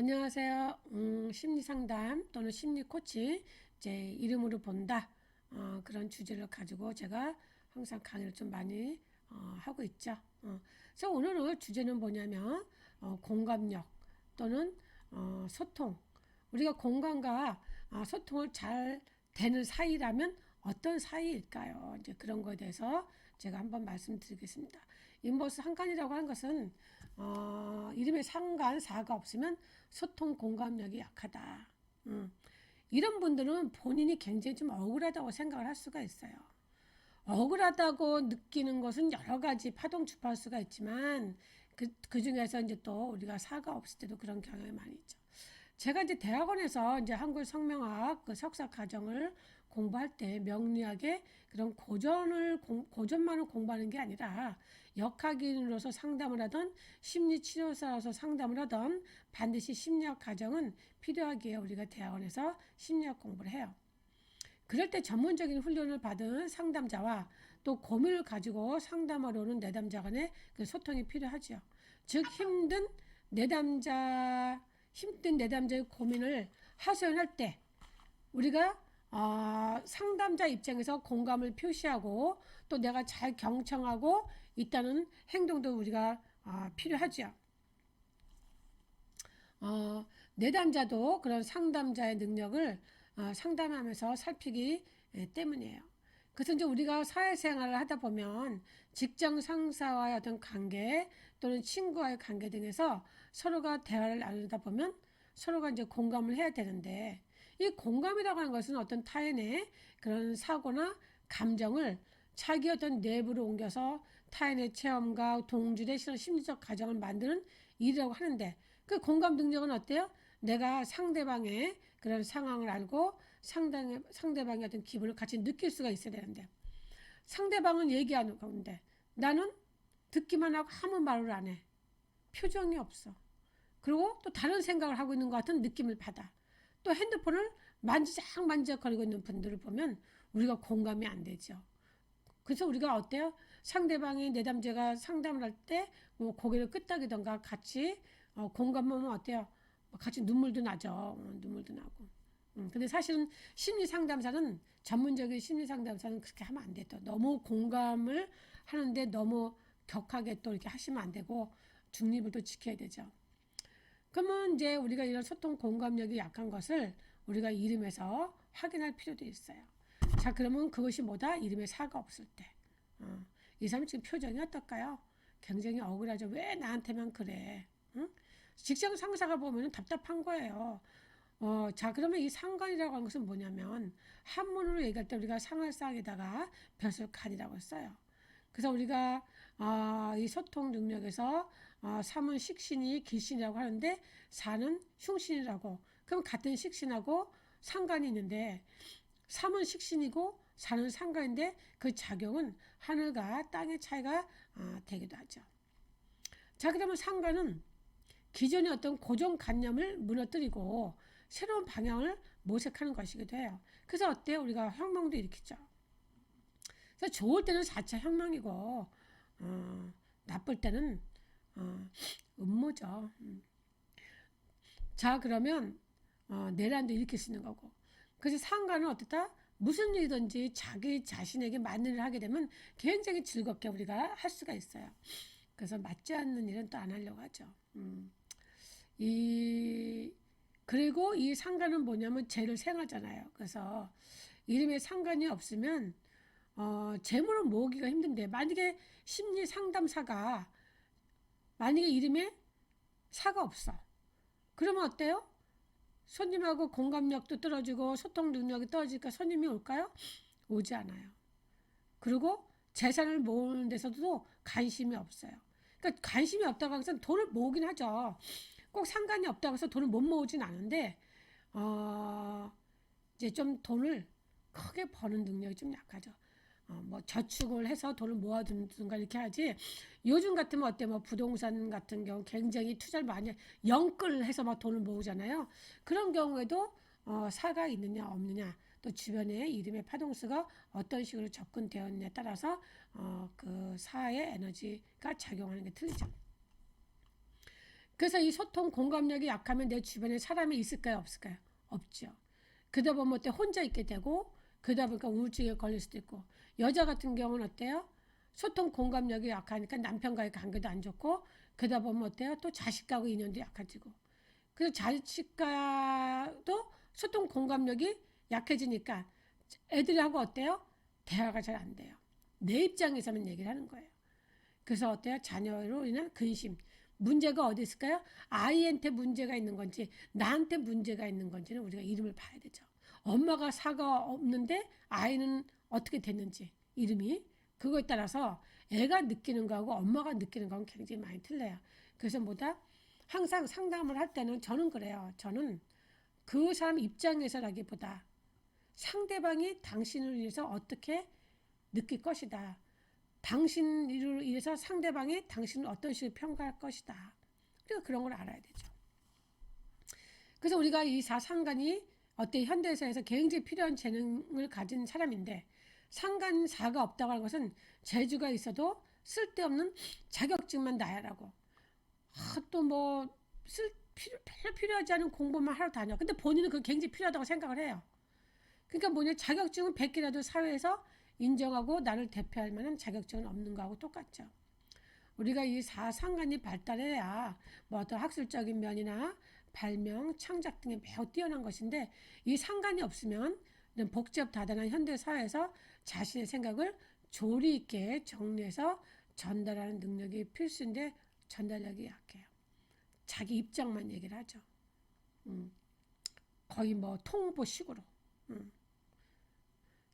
안녕하세요. 심리상담 또는 심리코치, 제 이름으로 본다. 그런 주제를 가지고 제가 항상 강의를 좀 많이 하고 있죠. 그래서 오늘의 주제는 뭐냐면 공감력 또는 소통. 우리가 공감과 소통을 잘 되는 사이라면 어떤 사이일까요? 이제 그런 거에 대해서 제가 한번 말씀드리겠습니다. 인버스 상관이라고 하는 것은 이름에 상관, 사가 없으면 소통 공감력이 약하다. 이런 분들은 본인이 굉장히 좀 억울하다고 생각을 할 수가 있어요. 억울하다고 느끼는 것은 여러 가지 파동 주파수가 있지만 그 중에서 이제 또 우리가 사가 없을 때도 그런 경향이 많이 있죠. 제가 이제 대학원에서 이제 한글 성명학 그 석사 과정을 공부할 때 명리학의 그런 고전만을 공부하는 게 아니라 역학인으로서 상담을 하던 심리치료사로서 상담을 하던 반드시 심리학 과정은 필요하기에 우리가 대학원에서 심리학 공부를 해요. 그럴 때 전문적인 훈련을 받은 상담자와 또 고민을 가지고 상담하러 오는 내담자 간의 그 소통이 필요하죠. 즉 힘든 내담자의 고민을 하소연할 때 우리가 상담자 입장에서 공감을 표시하고 또 내가 잘 경청하고 있다는 행동도 우리가 필요하죠. 내담자도 그런 상담자의 능력을 상담하면서 살피기 때문이에요. 그래서 이제 우리가 사회생활을 하다 보면 직장 상사와의 어떤 관계 또는 친구와의 관계 등에서 서로가 대화를 나누다 보면 서로가 이제 공감을 해야 되는데 이 공감이라고 하는 것은 어떤 타인의 그런 사고나 감정을 자기 어떤 내부로 옮겨서 타인의 체험과 동질의 심리적 가정을 만드는 일이라고 하는데 그 공감 능력은 어때요? 내가 상대방의 그런 상황을 알고 상대방의 어떤 기분을 같이 느낄 수가 있어야 되는데 상대방은 얘기하는 건데 나는 듣기만 하고 아무 말을 안 해. 표정이 없어. 그리고 또 다른 생각을 하고 있는 것 같은 느낌을 받아. 또 핸드폰을 만지작거리고 있는 분들을 보면 우리가 공감이 안 되죠. 그래서 우리가 어때요? 상대방이 내담자가 상담을 할 때 뭐 고개를 끄덕이던가 같이 공감하면 어때요? 같이 눈물도 나죠. 눈물도 나고. 근데 사실은 심리 상담사는 전문적인 심리 상담사는 그렇게 하면 안 돼. 또 너무 공감을 하는데 너무 격하게 또 이렇게 하시면 안 되고 중립을 또 지켜야 되죠. 그러면 이제 우리가 이런 소통 공감력이 약한 것을 우리가 이름에서 확인할 필요도 있어요. 자, 그러면 그것이 뭐다? 이름에 사가 없을 때. 이 사람 지금 표정이 어떨까요? 굉장히 억울하죠. 왜 나한테만 그래? 응? 직장 상사가 보면 답답한 거예요. 자, 그러면 이 상관이라고 하는 것은 뭐냐면, 한문으로 얘기할 때 우리가 상할상에다가 벼슬 간이라고 써요. 그래서 우리가 이 소통 능력에서 삼은 식신이 기신이라고 하는데 사는 흉신이라고. 그럼 같은 식신하고 상관이 있는데 삼은 식신이고 사는 상관인데 그 작용은 하늘과 땅의 차이가 되기도 하죠. 자, 그러면 상관은 기존의 어떤 고정관념을 무너뜨리고 새로운 방향을 모색하는 것이기도 해요. 그래서 어때요? 우리가 혁명도 일으키죠. 그래서 좋을 때는 4차 혁명이고 나쁠 때는 음모죠. 자, 그러면 내란도 일으킬 수 있는 거고. 그래서 상관은 어떻다? 무슨 일이든지 자기 자신에게 맞는 일을 하게 되면 굉장히 즐겁게 우리가 할 수가 있어요. 그래서 맞지 않는 일은 또 안 하려고 하죠. 그리고 이 상관은 뭐냐면 죄를 생하잖아요. 그래서 이름에 상관이 없으면 재물을 모으기가 힘든데 만약에 심리 상담사가 만약에 이름에 사가 없어. 그러면 어때요? 손님하고 공감력도 떨어지고 소통 능력이 떨어지니까 손님이 올까요? 오지 않아요. 그리고 재산을 모으는 데서도 관심이 없어요. 그러니까 관심이 없다고 해서 돈을 모으긴 하죠. 꼭 상관이 없다고 해서 돈을 못 모으진 않은데 이제 좀 돈을 크게 버는 능력이 좀 약하죠. 뭐 저축을 해서 돈을 모아두든가 이렇게 하지. 요즘 같으면 어때? 뭐 부동산 같은 경우 굉장히 투자를 많이 영끌 해서 막 돈을 모으잖아요. 그런 경우에도 사가 있느냐 없느냐 또 주변에 이름의 파동수가 어떤 식으로 접근되었느냐에 따라서 그 사의 에너지가 작용하는 게 틀리죠. 그래서 이 소통 공감력이 약하면 내 주변에 사람이 있을까요, 없을까요? 없죠. 그러다 보면 어때? 혼자 있게 되고, 그러다 보니까 우울증에 걸릴 수도 있고. 여자 같은 경우는 어때요? 소통 공감력이 약하니까 남편과의 관계도 안 좋고, 그러다 보면 어때요? 또 자식과의 인연도 약해지고. 그래서 자식과도 소통 공감력이 약해지니까 애들하고 어때요? 대화가 잘 안 돼요. 내 입장에서만 얘기를 하는 거예요. 그래서 어때요? 자녀로 인한 근심. 문제가 어디 있을까요? 아이한테 문제가 있는 건지 나한테 문제가 있는 건지는 우리가 이름을 봐야 되죠. 엄마가 사과 없는데 아이는 어떻게 됐는지 이름이 그거에 따라서 애가 느끼는 거하고 엄마가 느끼는 거하고 굉장히 많이 틀려요. 그래서 뭐다? 항상 상담을 할 때는 저는 그래요. 저는 그 사람 입장에서라기보다 상대방이 당신을 위해서 어떻게 느낄 것이다. 당신으로 인해서 상대방이 당신을 어떤 식으로 평가할 것이다. 우리가 그런 걸 알아야 되죠. 그래서 우리가 이 사상간이 어때 현대사에서 굉장히 필요한 재능을 가진 사람인데 상간사가 없다고 하는 것은 재주가 있어도 쓸데없는 자격증만 나야라고. 또 뭐 별로 필요하지 않은 공부만 하러 다녀. 근데 본인은 그게 굉장히 필요하다고 생각을 해요. 그러니까 뭐냐 자격증은 100개라도 사회에서 인정하고 나를 대표할 만한 자격증은 없는 거하고 똑같죠. 우리가 이 사상간이 발달해야 뭐 어떤 학술적인 면이나 발명, 창작 등에 매우 뛰어난 것인데 이 상관이 없으면 이런 복잡 다단한 현대 사회에서 자신의 생각을 조리 있게 정리해서 전달하는 능력이 필수인데 전달력이 약해요. 자기 입장만 얘기를 하죠. 거의 뭐 통보식으로.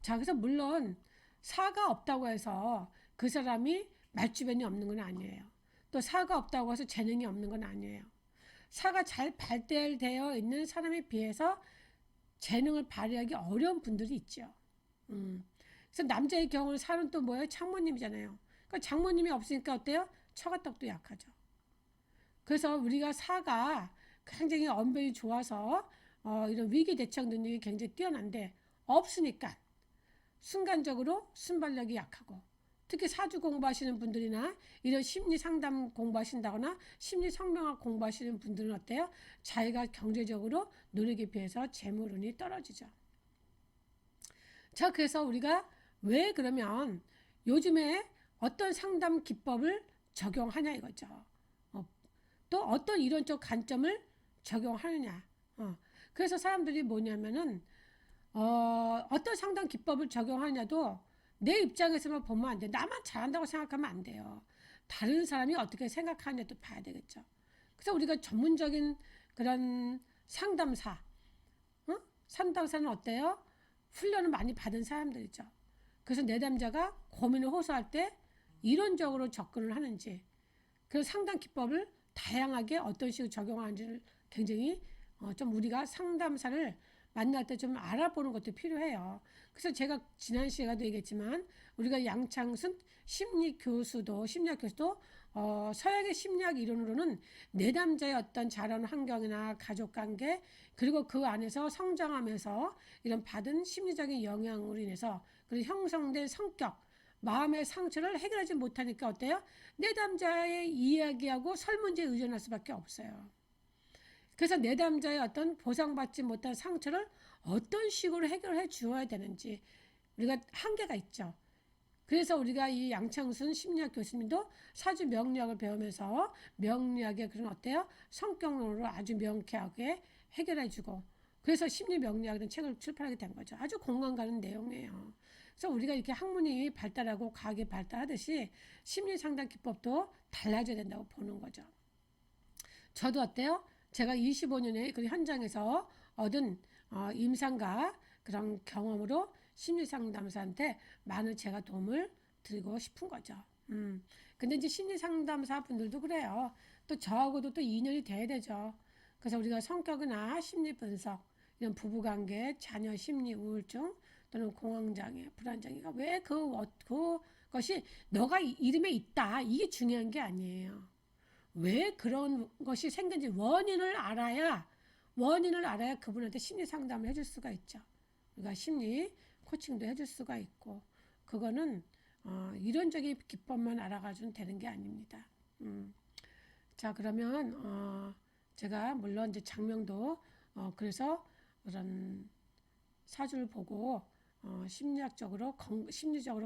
자, 그래서 물론 사가 없다고 해서 그 사람이 말주변이 없는 건 아니에요. 또 사가 없다고 해서 재능이 없는 건 아니에요. 사가 잘 발달되어 있는 사람에 비해서 재능을 발휘하기 어려운 분들이 있죠. 그래서 남자의 경우는 사는 또 뭐예요? 장모님이잖아요. 그러니까 장모님이 없으니까 어때요? 처가떡도 약하죠. 그래서 우리가 사가 굉장히 언변이 좋아서 이런 위기 대처 능력이 굉장히 뛰어난데 없으니까 순간적으로 순발력이 약하고 특히 사주 공부하시는 분들이나 이런 심리 상담 공부하신다거나 심리 성명학 공부하시는 분들은 어때요? 자기가 경제적으로 노력에 비해서 재물운이 떨어지죠. 자, 그래서 우리가 왜 그러면 요즘에 어떤 상담 기법을 적용하냐 이거죠. 또 어떤 이론적 관점을 적용하느냐. 그래서 사람들이 뭐냐면은 어떤 상담 기법을 적용하냐도 내 입장에서만 보면 안 돼. 나만 잘한다고 생각하면 안 돼요. 다른 사람이 어떻게 생각하냐도 봐야 되겠죠. 그래서 우리가 전문적인 그런 상담사, 상담사는 어때요? 훈련을 많이 받은 사람들이죠. 그래서 내담자가 고민을 호소할 때 이론적으로 접근을 하는지, 그 상담 기법을 다양하게 어떤 식으로 적용하는지를 굉장히 좀 우리가 상담사를 만날 때 좀 알아보는 것도 필요해요. 그래서 제가 지난 시간에도 얘기했지만 우리가 양창순 심리학 교수도 서양의 심리학 이론으로는 내담자의 어떤 자란 환경이나 가족관계 그리고 그 안에서 성장하면서 이런 받은 심리적인 영향으로 인해서 그리고 형성된 성격 마음의 상처를 해결하지 못하니까 어때요? 내담자의 이야기하고 설문지에 의존할 수밖에 없어요. 그래서 내담자의 어떤 보상받지 못한 상처를 어떤 식으로 해결해 주어야 되는지 우리가 한계가 있죠. 그래서 우리가 이 양창순 심리학 교수님도 사주 명리학을 배우면서 명리학의 그런 어때요? 성격론으로 아주 명쾌하게 해결해 주고 그래서 심리 명리학이라는 책을 출판하게 된 거죠. 아주 공감 가는 내용이에요. 그래서 우리가 이렇게 학문이 발달하고 과학이 발달하듯이 심리 상담 기법도 달라져야 된다고 보는 거죠. 저도 어때요? 제가 25년의 그 현장에서 얻은 임상과 그런 경험으로 심리상담사한테 많은 제가 도움을 드리고 싶은 거죠. 근데 이제 심리상담사 분들도 그래요. 또 저하고도 또 인연이 돼야 되죠. 그래서 우리가 성격이나 심리 분석, 이런 부부관계, 자녀 심리 우울증 또는 공황장애, 불안장애가 왜 그것이 너가 이름에 있다. 이게 중요한 게 아니에요. 왜 그런 것이 생긴지 원인을 알아야 그분한테 심리 상담을 해줄 수가 있죠. 우리가 심리 코칭도 해줄 수가 있고 그거는 이론적인 기법만 알아가지고는 되는 게 아닙니다. 자, 그러면 제가 물론 이제 장명도 그래서 그런 사주를 보고 심리적으로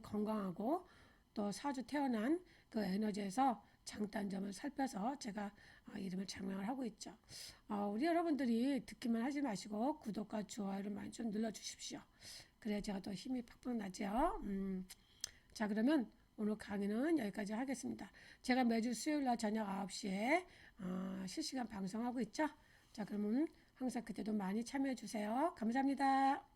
건강하고 또 사주 태어난 그 에너지에서 장단점을 살펴서 제가 이름을 장명을 하고 있죠. 우리 여러분들이 듣기만 하지 마시고 구독과 좋아요를 많이 좀 눌러주십시오. 그래야 제가 또 힘이 팍팍 나죠. 자, 그러면 오늘 강의는 여기까지 하겠습니다. 제가 매주 수요일날 저녁 9시에 실시간 방송하고 있죠. 자, 그러면 항상 그때도 많이 참여해 주세요. 감사합니다.